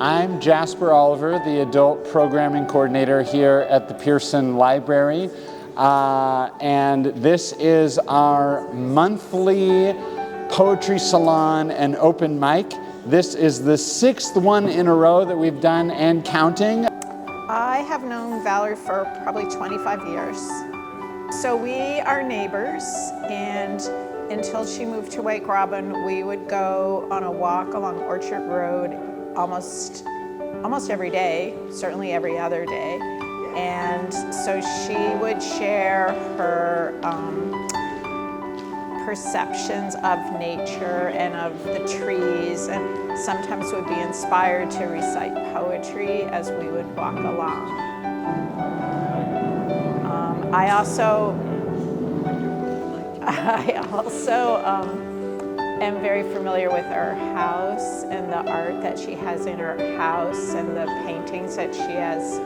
I'm Jasper Oliver, the Adult Programming Coordinator here at the Pearson Library, and this is our monthly poetry salon and open mic. This is the 6th one in a row that we've done and counting. I have known Valerie for probably 25 years. So we are neighbors, and until she moved to Wake Robin, we would go on a walk along Orchard Road almost every day, certainly every other day. And so she would share her perceptions of nature and of the trees, and sometimes would be inspired to recite poetry as we would walk along. I also am very familiar with her house and the art that she has in her house and the paintings that she has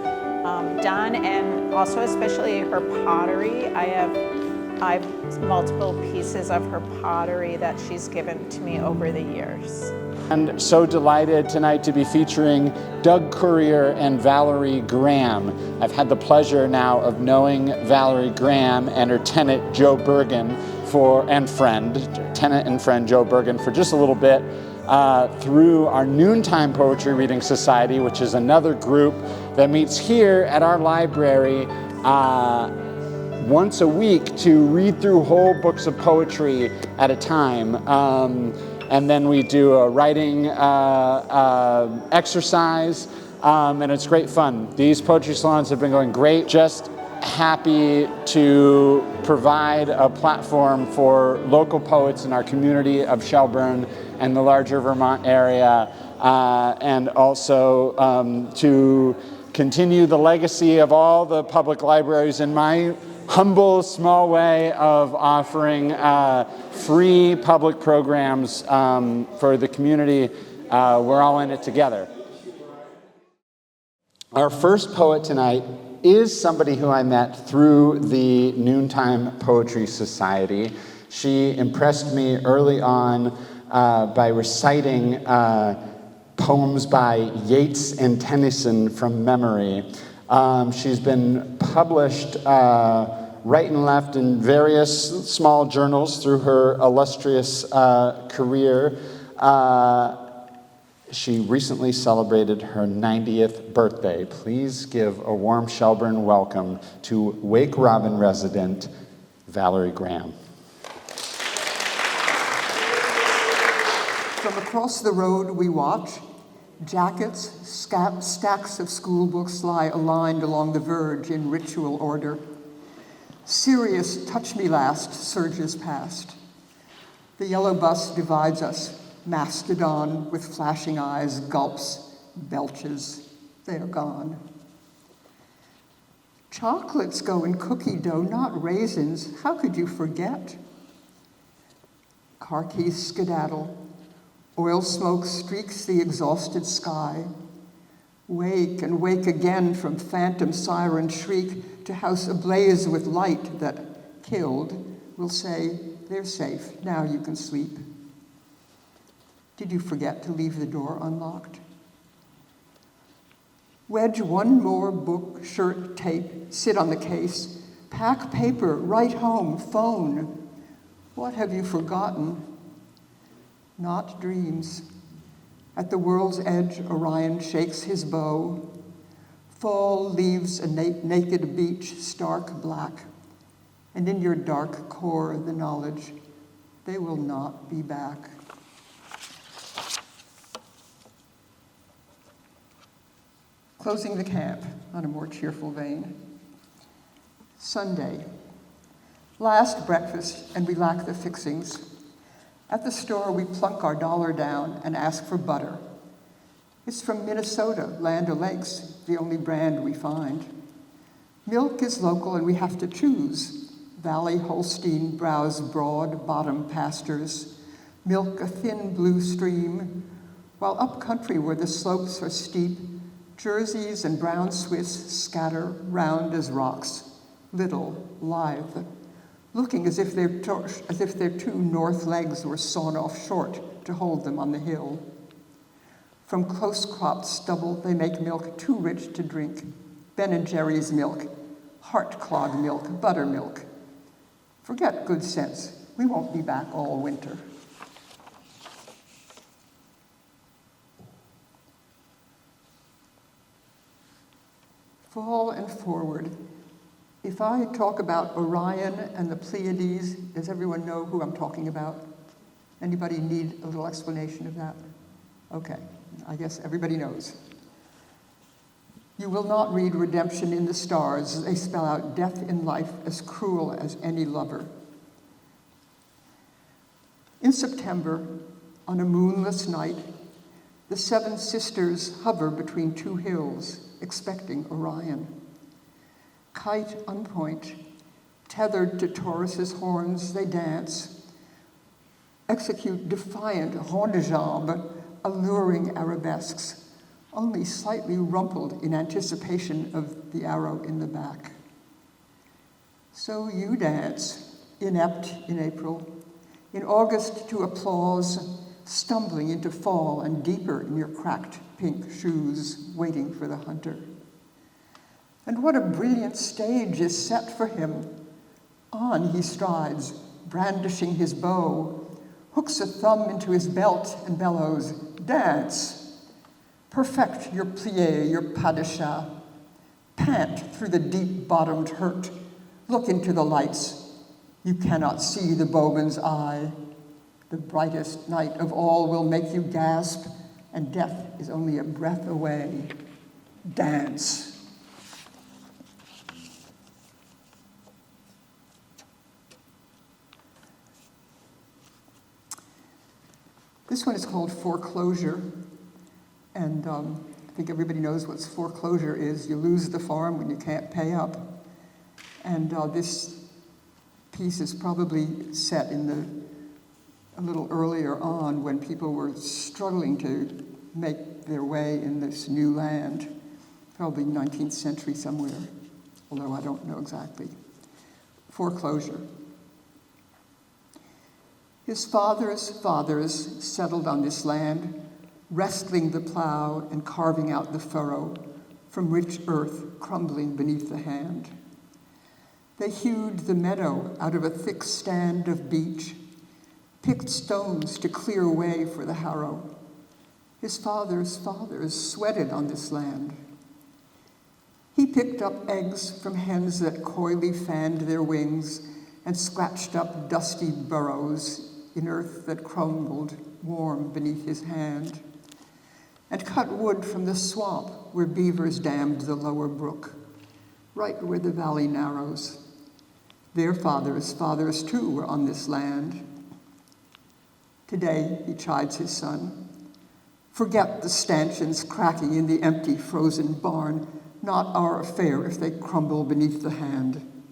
done, and also especially her pottery. I've multiple pieces of her pottery that she's given to me over the years. And so delighted tonight to be featuring Doug Courier and Valerie Graham. I've had the pleasure now of knowing Valerie Graham and her tenant Joe Bergen tenant and friend Joe Bergen for just a little bit through our Noontime Poetry Reading Society, which is another group that meets here at our library once a week to read through whole books of poetry at a time. And then we do a writing exercise, and it's great fun. These poetry salons have been going great. Just happy to provide a platform for local poets in our community of Shelburne and the larger Vermont area, and also to continue the legacy of all the public libraries in my humble, small way of offering free public programs for the community. We're all in it together. Our first poet tonight is somebody who I met through the Noontime Poetry Society. She impressed me early on by reciting poems by Yeats and Tennyson from memory. She's been published right and left in various small journals through her illustrious career. She recently celebrated her 90th birthday. Please give a warm Shelburne welcome to Wake Robin resident Valerie Graham. From across the road we watch. Jackets, stacks of school books lie aligned along the verge in ritual order. Serious touch me last surges past. The yellow bus divides us. Mastodon with flashing eyes gulps, belches. They are gone. Chocolates go in cookie dough, not raisins. How could you forget? Car keys skedaddle. Oil smoke streaks the exhausted sky. Wake and wake again from phantom siren shriek to house ablaze with light that killed will say, they're safe, now you can sleep. Did you forget to leave the door unlocked? Wedge one more book, shirt, tape, sit on the case, pack paper, write home, phone. What have you forgotten? Not dreams. At the world's edge, Orion shakes his bow. Fall leaves a naked beach, stark black. And in your dark core, the knowledge, they will not be back. Closing the camp on a more cheerful vein. Sunday. Last breakfast, and we lack the fixings. At the store, we plunk our $1 down and ask for butter. It's from Minnesota, Land O'Lakes, the only brand we find. Milk is local, and we have to choose. Valley Holstein browse broad bottom pastures. Milk a thin blue stream, while up country where the slopes are steep, Jerseys and brown Swiss scatter round as rocks, little, lithe, looking as if their two north legs were sawn off short to hold them on the hill. From close-cropped stubble, they make milk too rich to drink. Ben & Jerry's milk, heart-clog milk, buttermilk. Forget good sense. We won't be back all winter. Fall and forward. If I talk about Orion and the Pleiades, does everyone know who I'm talking about? Anybody need a little explanation of that? Okay, I guess everybody knows. You will not read Redemption in the Stars. They spell out death in life as cruel as any lover. In September, on a moonless night, the seven sisters hover between two hills, expecting Orion. Kite on point, tethered to Taurus's horns, they dance, execute defiant rond de jambe, alluring arabesques, only slightly rumpled in anticipation of the arrow in the back. So you dance, inept in April, in August to applause, stumbling into fall and deeper in your cracked pink shoes, waiting for the hunter. And what a brilliant stage is set for him. On he strides, brandishing his bow, hooks a thumb into his belt and bellows, dance. Perfect your plie, your pas de chat. Pant through the deep-bottomed hurt. Look into the lights. You cannot see the bowman's eye. The brightest night of all will make you gasp, and death is only a breath away. Dance. This one is called Foreclosure, and I think everybody knows what foreclosure is. You lose the farm when you can't pay up. And this piece is probably set in a little earlier on when people were struggling to make their way in this new land, probably 19th century somewhere, although I don't know exactly. Foreclosure. His father's fathers settled on this land, wrestling the plow and carving out the furrow from rich earth crumbling beneath the hand. They hewed the meadow out of a thick stand of beech, picked stones to clear way for the harrow. His father's fathers sweated on this land. He picked up eggs from hens that coyly fanned their wings and scratched up dusty burrows in earth that crumbled warm beneath his hand, and cut wood from the swamp where beavers dammed the lower brook, right where the valley narrows. Their fathers' fathers too were on this land. Today, he chides his son, forget the stanchions cracking in the empty, frozen barn, not our affair if they crumble beneath the hand.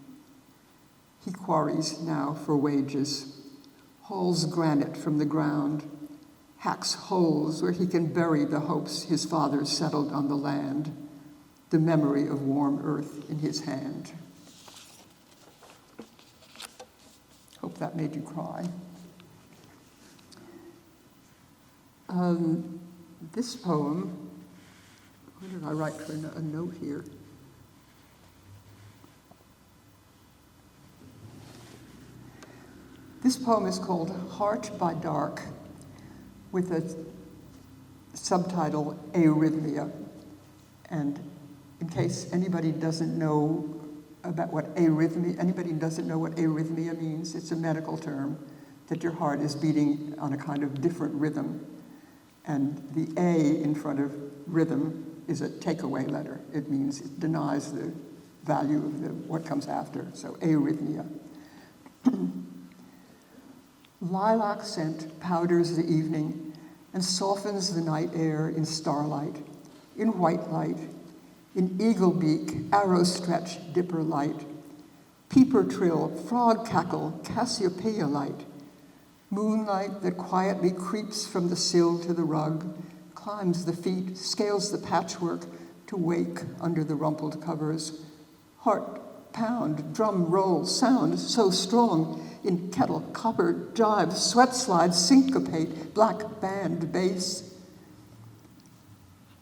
He quarries now for wages, hauls granite from the ground, hacks holes where he can bury the hopes his fathers settled on the land, the memory of warm earth in his hand. Hope that made you cry. This poem, what did I write for a note here? This poem is called Heart by Dark, with a subtitle, Arrhythmia. And in case anybody doesn't know about what arrhythmia means, it's a medical term, that your heart is beating on a kind of different rhythm. And the A in front of rhythm is a takeaway letter. It means it denies the value of what comes after, so arrhythmia. Lilac scent powders the evening and softens the night air in starlight, in white light, in eagle beak, arrow stretch, dipper light, peeper trill, frog cackle, Cassiopeia light, moonlight that quietly creeps from the sill to the rug, climbs the feet, scales the patchwork to wake under the rumpled covers, heart pound, drum roll, sound so strong, in kettle, copper, jive, sweat slide, syncopate, black band, bass.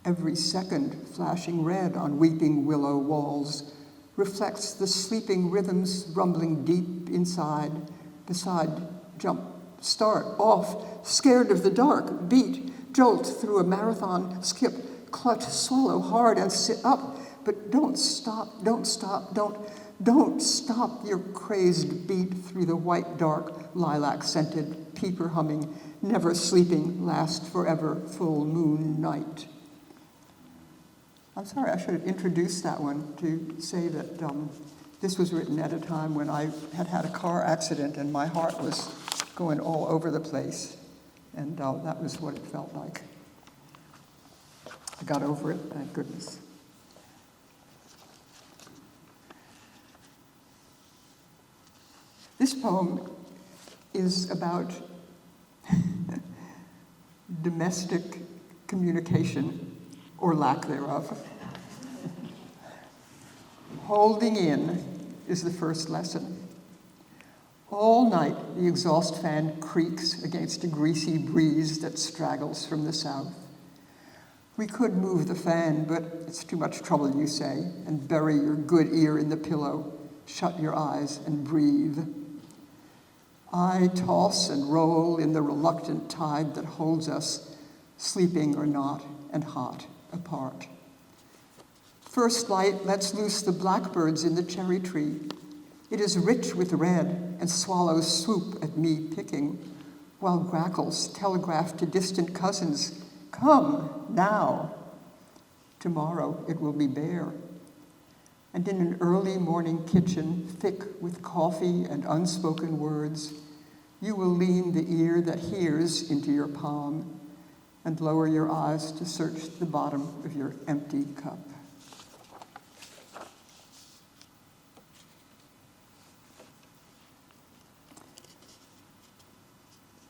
Every second flashing red on weeping willow walls reflects the sleeping rhythms rumbling deep inside, beside, jump, start, off, scared of the dark, beat, jolt through a marathon, skip, clutch, swallow hard and sit up, but don't stop your crazed beat through the white, dark, lilac-scented, peeper-humming, never-sleeping, last-forever full moon night. I'm sorry, I should have introduced that one to say that this was written at a time when I had had a car accident and my heart was going all over the place. And that was what it felt like. I got over it, thank goodness. This poem is about domestic communication, or lack thereof. Holding in is the first lesson. All night, the exhaust fan creaks against a greasy breeze that straggles from the south. We could move the fan, but it's too much trouble, you say, and bury your good ear in the pillow, shut your eyes and breathe. I toss and roll in the reluctant tide that holds us, sleeping or not, and hot apart. First light lets loose the blackbirds in the cherry tree. It is rich with red, and swallows swoop at me picking, while grackles telegraph to distant cousins, "Come, now." Tomorrow it will be bare. And in an early morning kitchen, thick with coffee and unspoken words, you will lean the ear that hears into your palm and lower your eyes to search the bottom of your empty cup.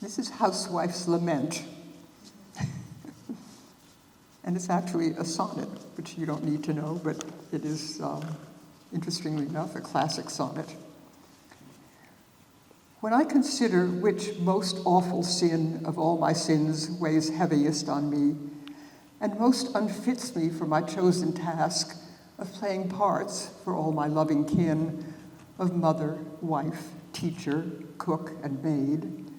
This is Housewife's Lament. And it's actually a sonnet, which you don't need to know, but it is, interestingly enough, a classic sonnet. When I consider which most awful sin of all my sins weighs heaviest on me, and most unfits me for my chosen task of playing parts for all my loving kin, of mother, wife, teacher, cook, and maid,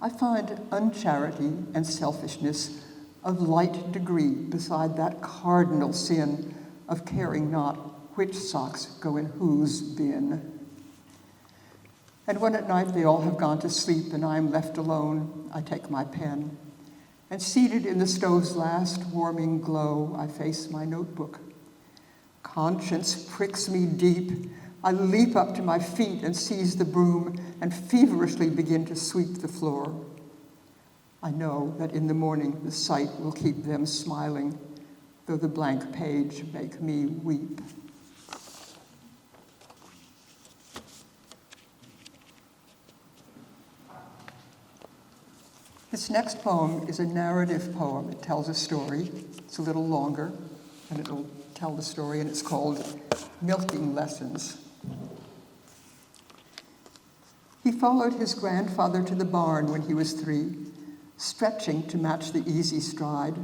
I find uncharity and selfishness of light degree beside that cardinal sin of caring not which socks go in whose bin. And when at night they all have gone to sleep and I am left alone, I take my pen, and seated in the stove's last warming glow, I face my notebook. Conscience pricks me deep. I leap up to my feet and seize the broom and feverishly begin to sweep the floor. I know that in the morning the sight will keep them smiling, though the blank page make me weep. This next poem is a narrative poem. It tells a story. It's a little longer, and it'll tell the story, and it's called Milking Lessons. He followed his grandfather to the barn when he was 3, stretching to match the easy stride.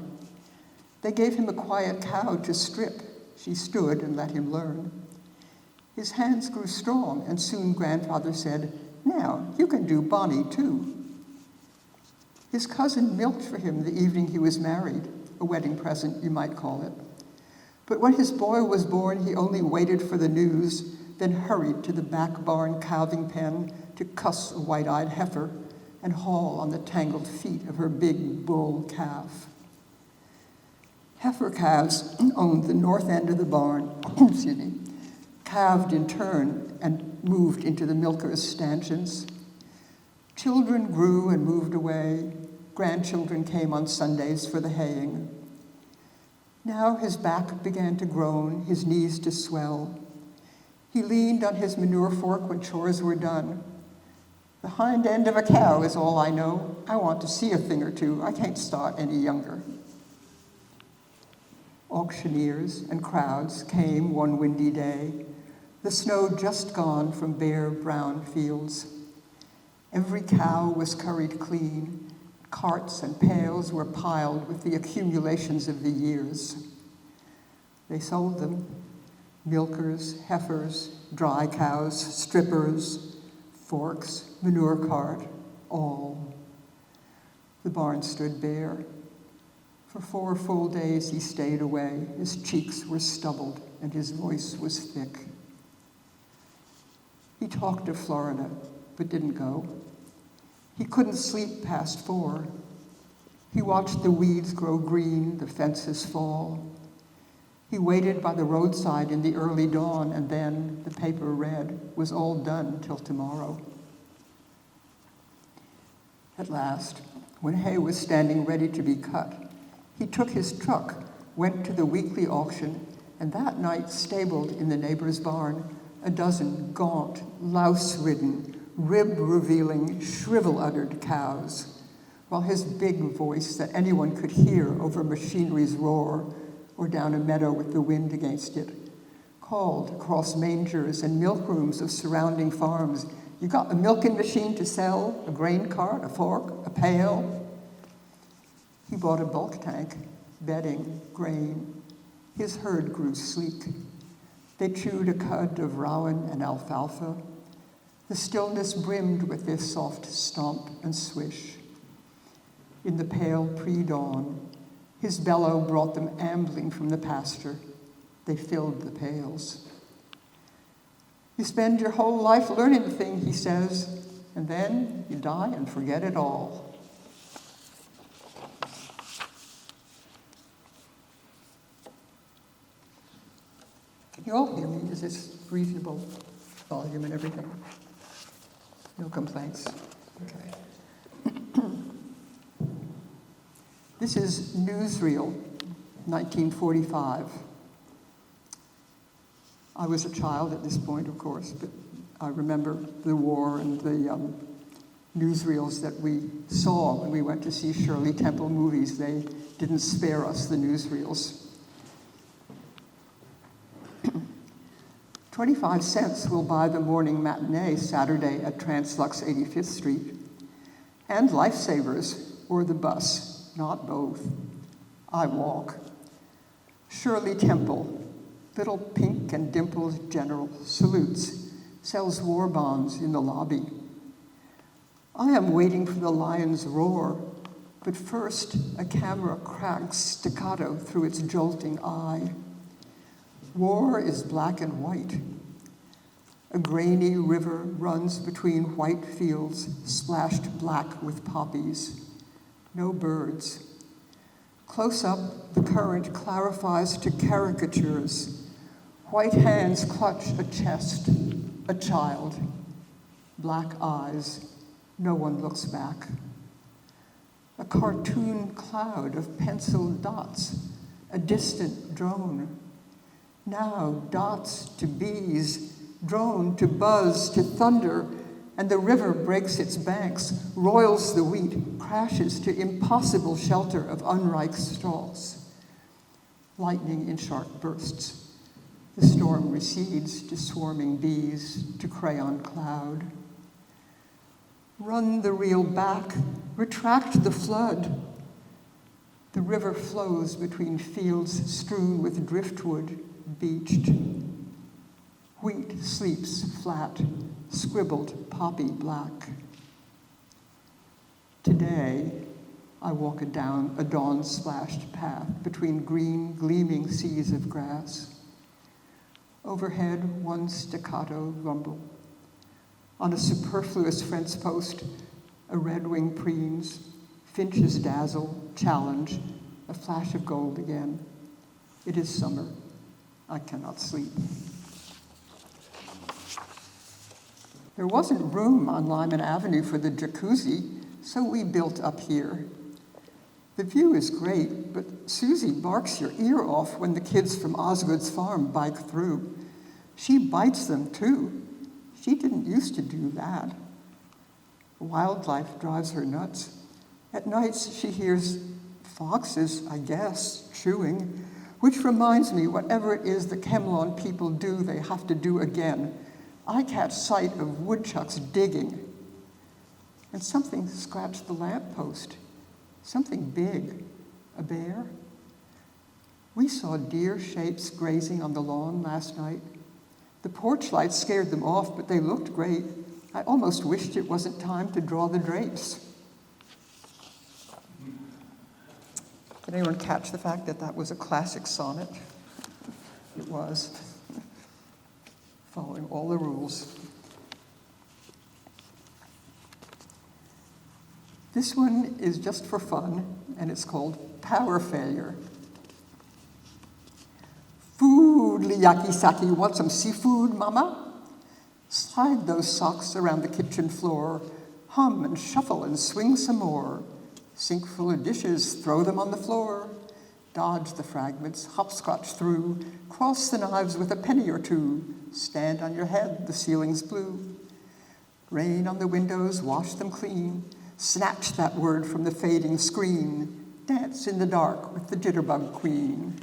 They gave him a quiet cow to strip. She stood and let him learn. His hands grew strong, and soon grandfather said, "Now, you can do Bonnie too." His cousin milked for him the evening he was married, a wedding present, you might call it. But when his boy was born, he only waited for the news, then hurried to the back barn calving pen to cuss a white-eyed heifer and haul on the tangled feet of her big bull calf. Heifer calves owned the north end of the barn, calved in turn and moved into the milkers' stanchions. Children grew and moved away. Grandchildren came on Sundays for the haying. Now his back began to groan, his knees to swell. He leaned on his manure fork when chores were done. The hind end of a cow is all I know. I want to see a thing or two. I can't start any younger. Auctioneers and crowds came one windy day, the snow just gone from bare brown fields. Every cow was curried clean, Carts and pails were piled with the accumulations of the years. They sold them, milkers, heifers, dry cows, strippers, forks, manure cart, all. The barn stood bare. For 4 full days he stayed away. His cheeks were stubbled and his voice was thick. He talked of Florida, but didn't go. He couldn't sleep past 4. He watched the weeds grow green, the fences fall. He waited by the roadside in the early dawn, and then, the paper read, was all done till tomorrow. At last, when hay was standing ready to be cut, he took his truck, went to the weekly auction, and that night stabled in the neighbor's barn a dozen gaunt, louse-ridden, rib-revealing, shrivel-uddered cows, while his big voice that anyone could hear over machinery's roar or down a meadow with the wind against it called across mangers and milk rooms of surrounding farms, "You got a milking machine to sell, a grain cart, a fork, a pail?" He bought a bulk tank, bedding, grain. His herd grew sleek. They chewed a cud of rowan and alfalfa. The stillness brimmed with their soft stomp and swish. In the pale pre-dawn, his bellow brought them ambling from the pasture. They filled the pails. "You spend your whole life learning the thing," he says, "and then you die and forget it all." Can you all hear me? Is this reasonable volume and everything? No complaints? Okay. This is newsreel, 1945. I was a child at this point, of course, but I remember the war and the newsreels that we saw when we went to see Shirley Temple movies. They didn't spare us the newsreels. 25 cents will buy the morning matinee Saturday at Translux 85th Street, and Lifesavers or the bus, not both. I walk. Shirley Temple, little pink and dimpled general, salutes, sells war bonds in the lobby. I am waiting for the lion's roar, but first a camera cracks staccato through its jolting eye. War is black and white. A grainy river runs between white fields splashed black with poppies. No birds. Close up, the current clarifies to caricatures. White hands clutch a chest, a child. Black eyes. No one looks back. A cartoon cloud of penciled dots, a distant drone. Now dots to bees, drone to buzz, to thunder, and the river breaks its banks, roils the wheat, crashes to impossible shelter of unripe stalks. Lightning in sharp bursts. The storm recedes to swarming bees, to crayon cloud. Run the reel back, retract the flood. The river flows between fields strewn with driftwood, beached. Wheat sleeps flat, scribbled poppy black. Today, I walk down a dawn-splashed path between green, gleaming seas of grass. Overhead, one staccato rumble. On a superfluous fence post, a red-winged preens, finches dazzle, challenge, a flash of gold again. It is summer. I cannot sleep. There wasn't room on Lyman Avenue for the jacuzzi, so we built up here. The view is great, but Susie barks your ear off when the kids from Osgood's farm bike through. She bites them too. She didn't used to do that. Wildlife drives her nuts. At nights she hears foxes, I guess, chewing, which reminds me whatever it is the Kemlon people do, they have to do again. I catch sight of woodchucks digging, and something scratched the lamppost. Something big, a bear? We saw deer shapes grazing on the lawn last night. The porch lights scared them off, but they looked great. I almost wished it wasn't time to draw the drapes. Did anyone catch the fact that that was a classic sonnet? It was, following all the rules. This one is just for fun, and it's called Power Failure. Food, Liyaki-saki, want some seafood, mama? Slide those socks around the kitchen floor, hum and shuffle and swing some more. Sink full of dishes, throw them on the floor. Dodge the fragments, hopscotch through, cross the knives with a penny or two. Stand on your head, the ceiling's blue. Rain on the windows, wash them clean. Snatch that word from the fading screen. Dance in the dark with the jitterbug queen.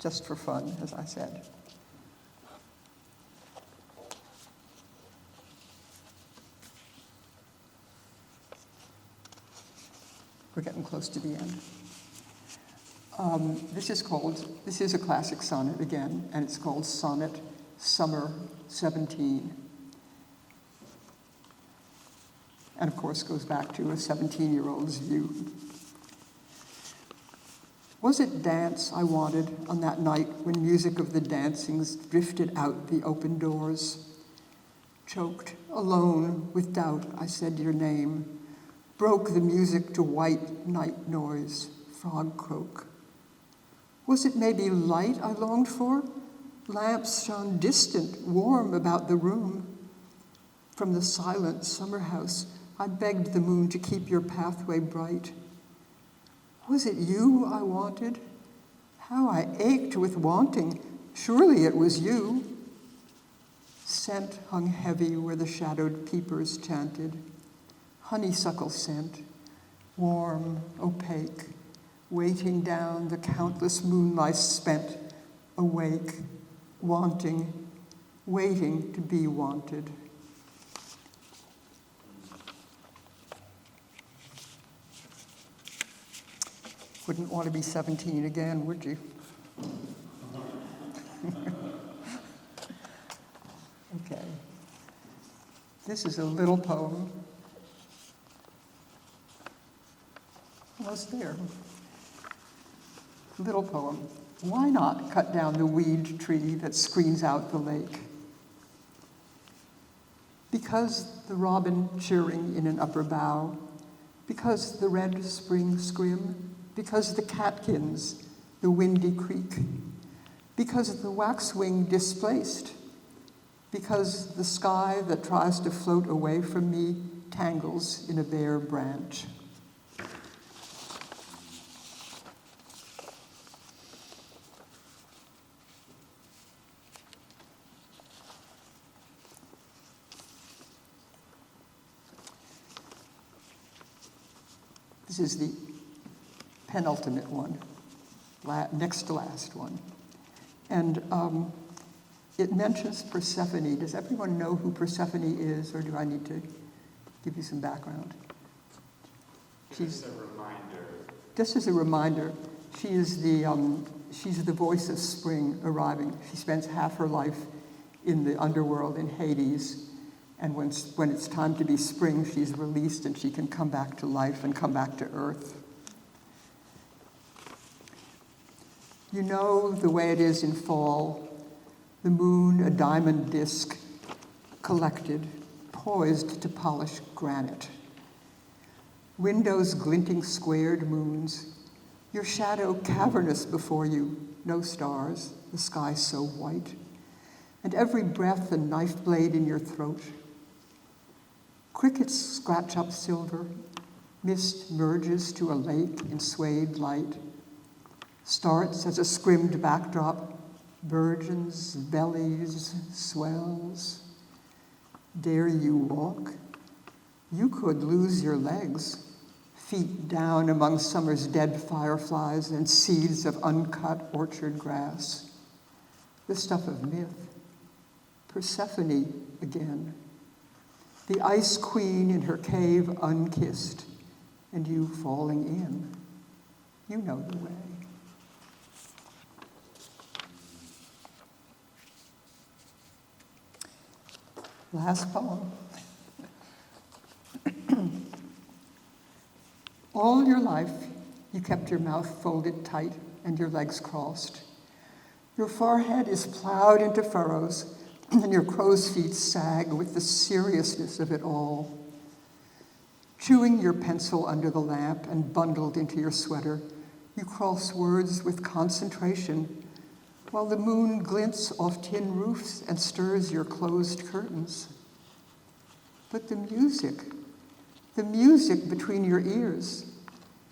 Just for fun, as I said. We're getting close to the end. This is a classic sonnet again, and it's called Sonnet Summer 17. And of course goes back to a 17-year-old's view. Was it dance I wanted on that night when music of the dancings drifted out the open doors? Choked, alone, with doubt, I said your name. Broke the music to white night noise, frog croak. Was it maybe light I longed for? Lamps shone distant, warm about the room. From the silent summer house, I begged the moon to keep your pathway bright. Was it you I wanted? How I ached with wanting. Surely it was you. Scent hung heavy where the shadowed peepers chanted. Honeysuckle scent, warm, opaque, waiting down the countless moonlights spent, awake, wanting, waiting to be wanted. Wouldn't want to be 17 again, would you? Okay. This is a little poem. Almost there. Little poem. Why not cut down the weed tree that screens out the lake? Because the robin chirring in an upper bough, because the red spring scrim, because the catkins, the windy creek, because the waxwing displaced, because the sky that tries to float away from me tangles in a bare branch. This is the penultimate one, next to last one. And it mentions Persephone. Does everyone know who Persephone is, or do I need to give you some background? Just a reminder. Just as a reminder, she's the voice of spring arriving. She spends half her life in the underworld in Hades, and when it's time to be spring, she's released and she can come back to life and come back to earth. You know the way it is in fall, the moon, a diamond disk, collected, poised to polish granite. Windows glinting squared moons, your shadow cavernous before you, no stars, the sky so white, and every breath a knife blade in your throat. Crickets scratch up silver, mist merges to a lake in swayed light, starts as a scrimmed backdrop, burgeons, bellies, swells. Dare you walk? You could lose your legs, feet down among summer's dead fireflies and seeds of uncut orchard grass. The stuff of myth. Persephone again. The ice queen in her cave unkissed, and you falling in. You know the way. Last poem. All your life, you kept your mouth folded tight and your legs crossed. Your forehead is plowed into furrows, and your crow's feet sag with the seriousness of it all. Chewing your pencil under the lamp and bundled into your sweater, you cross words with concentration, while the moon glints off tin roofs and stirs your closed curtains. But the music between your ears,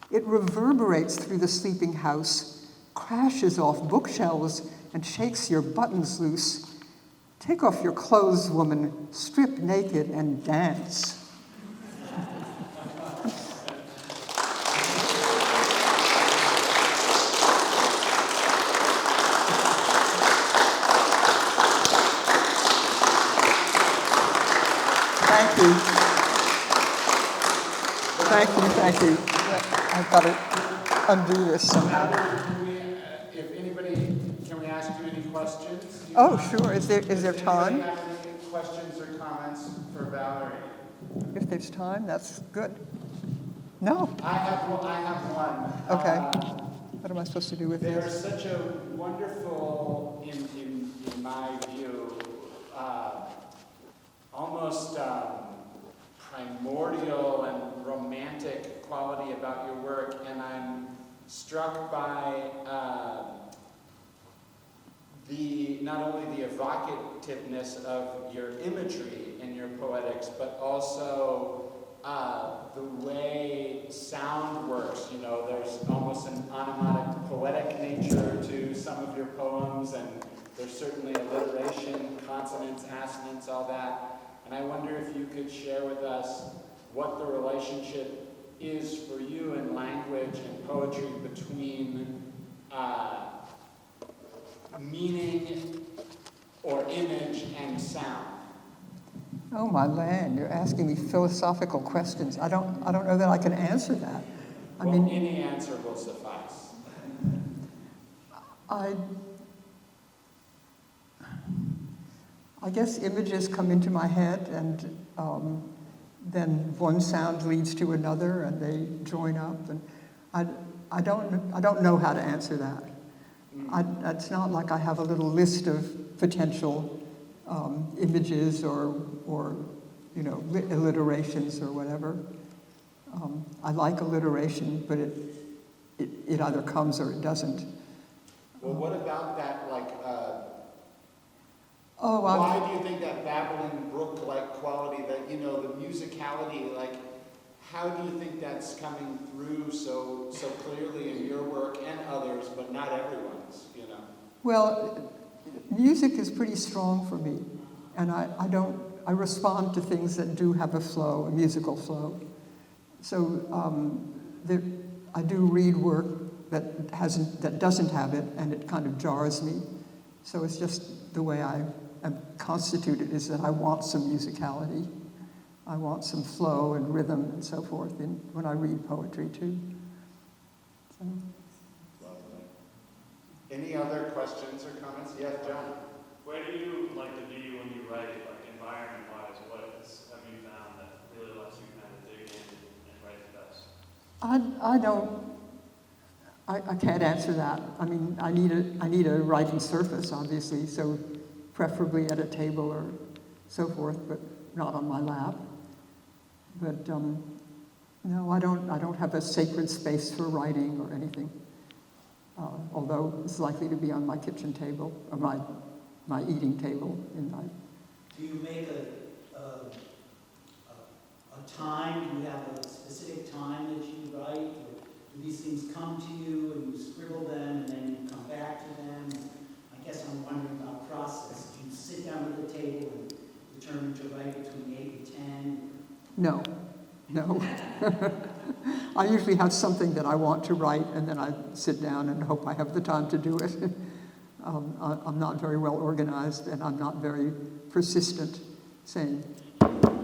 it reverberates through the sleeping house, crashes off bookshelves, and shakes your buttons loose. Take off your clothes, woman, strip naked and dance. Thank you. Thank you. I've got to undo this somehow. If anybody, can we ask you any questions? Oh, sure. Is there time? Do you have any questions or comments for Valerie? If there's time, that's good. No? I have one. Okay. What am I supposed to do with There's this? such a wonderful, in my view, almost primordial and romantic quality about your work, and I'm struck by not only the evocativeness of your imagery in your poetics, but also the way sound works. You know, there's almost an onomatopoeic poetic nature to some of your poems, and there's certainly alliteration, consonants, assonance, all that. And I wonder if you could share with us what the relationship is for you in language and poetry between meaning or image and sound. Oh, my land, you're asking me philosophical questions. I don't know that I can answer that. I mean, any answer will suffice. I guess images come into my head, and then one sound leads to another, and they join up. And I don't know how to answer that. It's not like I have a little list of potential images or alliterations or whatever. I like alliteration, but it either comes or it doesn't. Well, what about that, Oh, why do you think that babbling brook-like quality, that, the musicality, how do you think that's coming through so clearly in your work and others, but not everyone's, Well, music is pretty strong for me, and I respond to things that do have a flow, a musical flow. So I do read work that doesn't have it, and it kind of jars me. So it's just the way I am constituted, is that I want some musicality. I want some flow and rhythm and so forth when I read poetry too. So. Lovely. Any other questions or comments? Yes, John. Where do you like to be when you write, environment-wise? What have you found that really lets you kind of dig in and write the best? I can't answer that. I mean, I need a writing surface, obviously, so preferably at a table or so forth, but not on my lap. But no, I don't have a sacred space for writing or anything. Although it's likely to be on my kitchen table or my eating table in my. Do you make a time? Do you have a specific time that you write? Or do these things come to you and you scribble them and then you come back to them? I guess I'm wondering about process. Do you sit down at the table and determine to write between 8 and 10? No. I usually have something that I want to write, and then I sit down and hope I have the time to do it. I'm not very well organized, and I'm not very persistent, saying,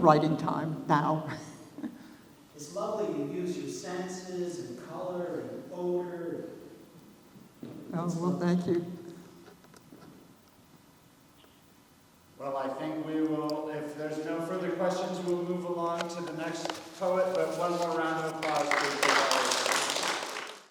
writing time now. It's lovely you use your senses and color and odor. Oh, well, thank you.